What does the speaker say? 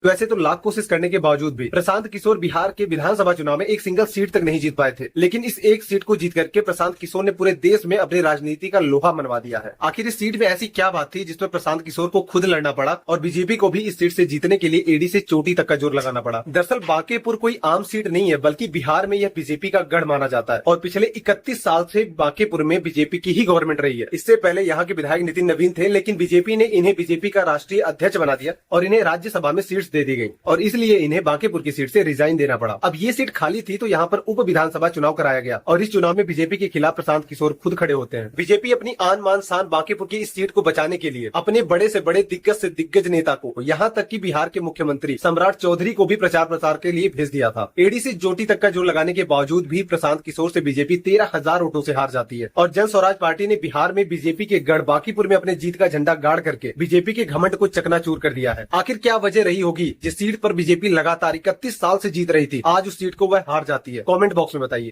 वैसे तो लाख कोशिश करने के बावजूद भी प्रशांत किशोर बिहार के विधानसभा चुनाव में एक सिंगल सीट तक नहीं जीत पाए थे, लेकिन इस एक सीट को जीत करके प्रशांत किशोर ने पूरे देश में अपनी राजनीति का लोहा मनवा दिया है। आखिर इस सीट में ऐसी क्या बात थी जिसमें प्रशांत किशोर को खुद लड़ना पड़ा और बीजेपी को भी इस सीट से जीतने के लिए एडी से चोटी तक का जोर लगाना पड़ा। दरअसल बांकेपुर कोई आम सीट नहीं है, बल्कि बिहार में यह बीजेपी का गढ़ माना जाता है और पिछले 31 साल से बांकेपुर में बीजेपी की ही गवर्नमेंट रही है। इससे पहले यहाँ के विधायक नितिन नवीन थे, लेकिन बीजेपी ने इन्हें बीजेपी का राष्ट्रीय अध्यक्ष बना दिया और इन्हें राज्यसभा में सीट्स दे दी गई और इसलिए इन्हें बांकेपुर की सीट से रिजाइन देना पड़ा। अब ये सीट खाली थी तो यहाँ पर उप विधानसभा चुनाव कराया गया और इस चुनाव में बीजेपी के खिलाफ प्रशांत किशोर खुद खड़े होते हैं। बीजेपी अपनी आन मान शान बांकेपुर की इस सीट को बचाने के लिए अपने बड़े से बड़े दिग्गज से दिग्गज नेता को, यहाँ तक कि बिहार के मुख्यमंत्री सम्राट चौधरी को भी प्रचार प्रसार के लिए भेज दिया था। एडी से चोटी तक का जोर लगाने के बावजूद भी प्रशांत किशोर से बीजेपी 13,000 वोटों से हार जाती है और जन स्वराज पार्टी ने बिहार में बीजेपी के गढ़ बांकीपुर में अपने जीत का झंडा गाड़ करके बीजेपी के घमंड को चकनाचूर कर दिया है। आखिर क्या वजह रही होगी जिस सीट पर बीजेपी लगातार 31 साल से जीत रही थी, आज उस सीट को वह हार जाती है? कमेंट बॉक्स में बताइए।